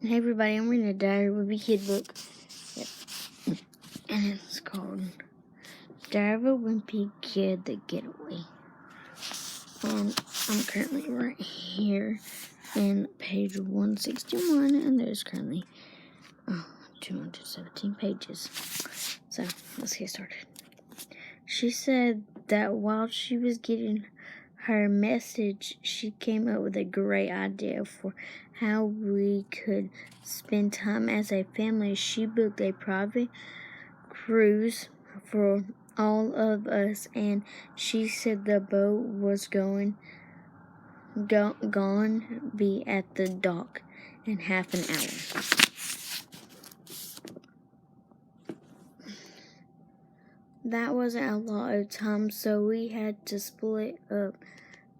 Hey everybody, I'm reading a Diary of a Wimpy Kid book. Yep. And it's called Diary of a Wimpy Kid, The Getaway. And I'm currently right here in page 161, and there's currently 217 pages. So, let's get started. She said that while she was getting her message, she came up with a great idea for how we could spend time as a family. She booked a private cruise for all of us, and she said the boat was gone be at the dock in half an hour. That wasn't a lot of time, so we had to split up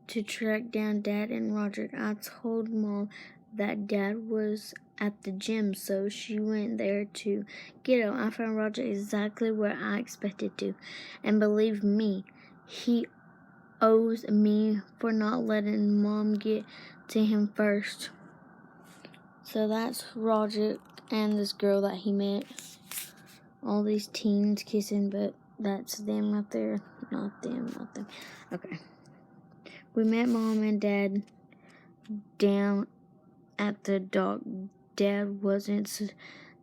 to track down Dad and Roger. I told Mom that Dad was at the gym, so she went there to get him. I found Roger exactly where I expected to, and believe me, he owes me for not letting Mom get to him first. So that's Roger and this girl that he met. All these teens kissing, but that's them right there. Not them. Okay. We met Mom and Dad down at the dock. Dad wasn't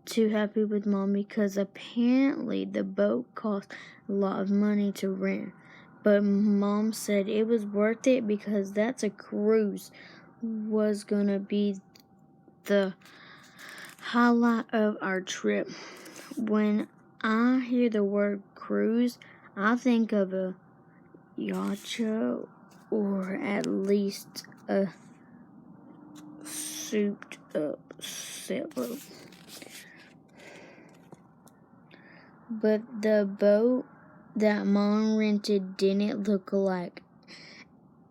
too happy with Mom because apparently the boat cost a lot of money to rent. But Mom said it was worth it because that's a cruise was gonna be the highlight of our trip. When I hear the word cruise, I think of a yacht or at least a souped up sailboat. But the boat that Mom rented didn't look like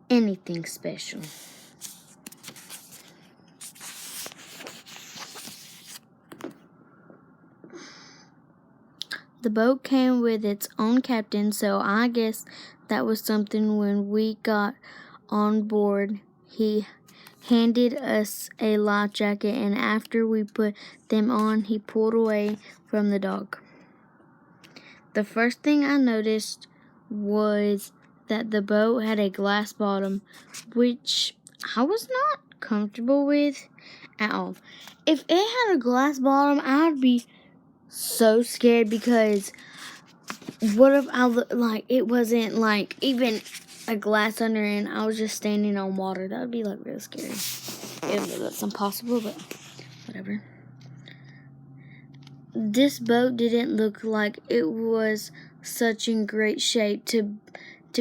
anything special. The boat came with its own captain, so I guess that was something. When we got on board, he handed us a life jacket, and after we put them on, he pulled away from the dock. The first thing I noticed was that the boat had a glass bottom, which I was not comfortable with at all. If it had a glass bottom, I'd be so scared, because what if I look like it wasn't like even a glass under and I was just standing on water? That would be like really scary. Even though that's impossible, but whatever. This boat didn't look like it was such in great shape to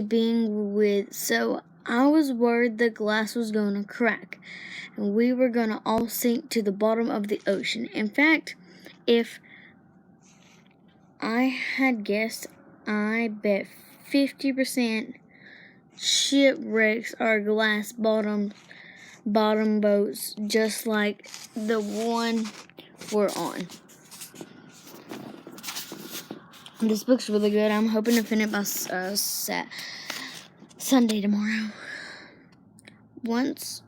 being with, so I was worried the glass was gonna crack and we were gonna all sink to the bottom of the ocean. In fact, if I had guessed, I bet 50% shipwrecks are glass bottom boats, just like the one we're on. This book's really good. I'm hoping to finish it by Sunday tomorrow. Once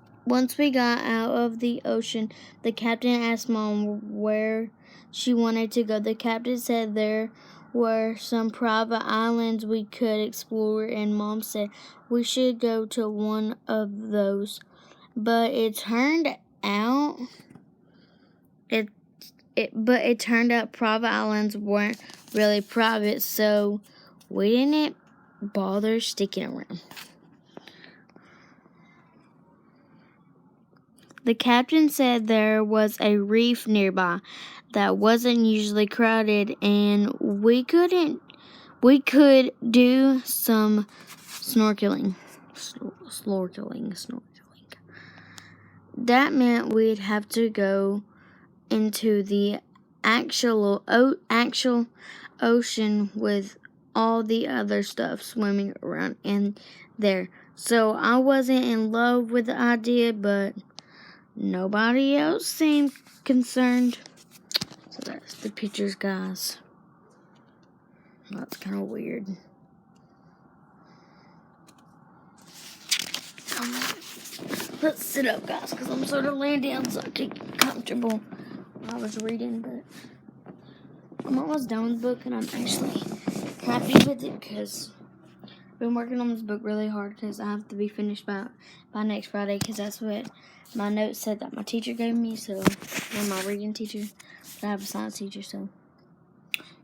we got out of the ocean, the captain asked Mom where she wanted to go. The captain said there were some private islands we could explore, and Mom said we should go to one of those. But it turned out private islands weren't really private, so we didn't bother sticking around. The captain said there was a reef nearby that wasn't usually crowded, and we could do some snorkeling. That meant we'd have to go into the actual ocean with all the other stuff swimming around in there. So I wasn't in love with the idea, but nobody else seemed concerned. So that's the pictures, guys. That's kind of weird. Let's sit up, guys, because I'm sort of laying down so I can get comfortable while I was reading. But I'm almost done with the book, and I'm actually happy with it because I've been working on this book really hard because I have to be finished by next Friday because that's what my notes said that my teacher gave me. So, I'm my reading teacher, but I have a science teacher. So,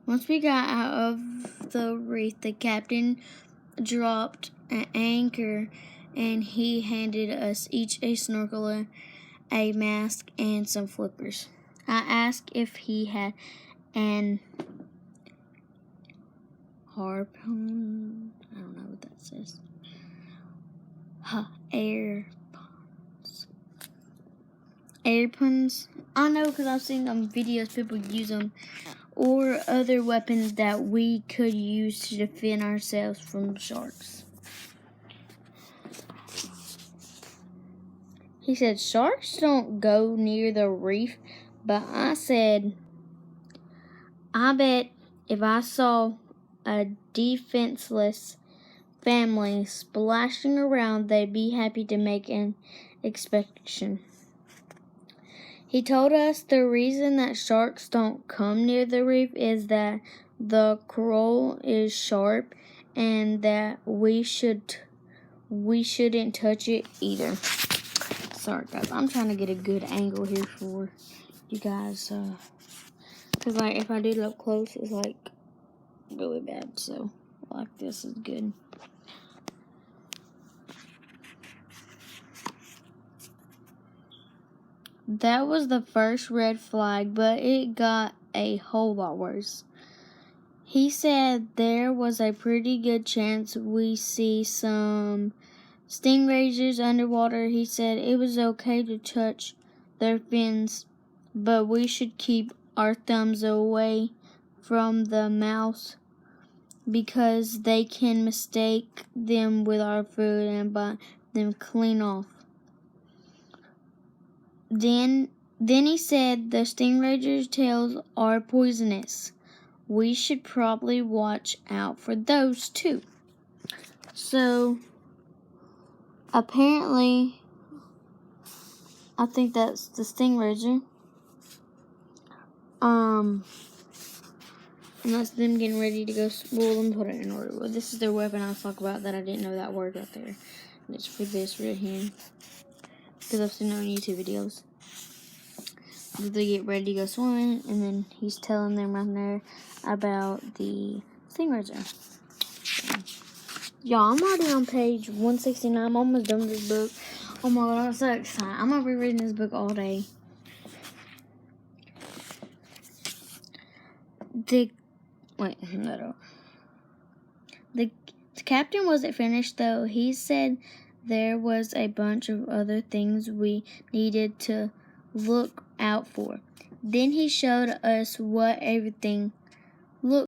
once we got out of the reef, the captain dropped an anchor, and he handed us each a snorkel, a mask, and some flippers. I asked if he had an harpoon. I don't know what that says. Airpuns. I know because I've seen on videos people use them, or other weapons that we could use to defend ourselves from sharks. He said, sharks don't go near the reef, but I said, I bet if I saw a defenseless family splashing around, they'd be happy to make an inspection. He told us the reason that sharks don't come near the reef is that the coral is sharp and that we shouldn't touch it either. Sorry guys, I'm trying to get a good angle here for you guys, because like if I do it up close, it's like really bad. So like this is good. That was the first red flag, but it got a whole lot worse. He said there was a pretty good chance we see some stingrays underwater. He said it was okay to touch their fins, but we should keep our thumbs away from the mouth because they can mistake them with our food and bite them clean off. Then he said the stingray's tails are poisonous. We should probably watch out for those too. So apparently, I think that's the stingray. And that's them getting ready to go. Well, let me put it in order. Well, this is their weapon I was talking about that I didn't know that word right there. And it's for this right here. Because I've seen it on YouTube videos. They get ready to go swimming, and then he's telling them right there about the stingrays. Y'all, I'm already on page 169. I'm almost done with this book. Oh my god, I'm so excited. I'm gonna be reading this book all day. The captain wasn't finished though. He said there was a bunch of other things we needed to look out for. Then he showed us what everything looked